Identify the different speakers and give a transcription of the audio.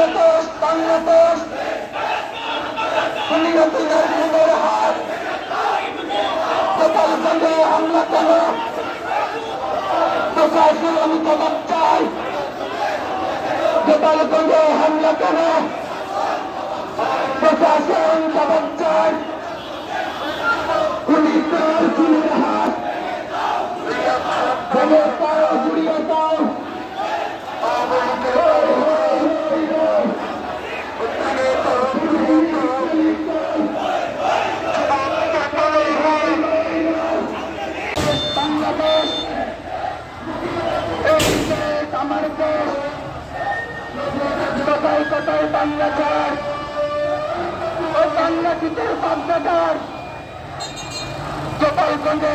Speaker 1: বাংলাদেশ বাংলাদেশ খুনিয়াতিদের খুনের হাত গোপালগঞ্জে হামলা কেন প্রশাসন জবাব চাই গোপালগঞ্জে হামলা কেন প্রশাসন জবাব চাই খুনিদের খুনের হাত ঘুরিয়ে দাও বাংলাদেশ এই দেশ আমার দেশ কোথায় কোথায় বাংলা চার ও বাংলাদেশের বাগদাদার গোপালগঞ্জে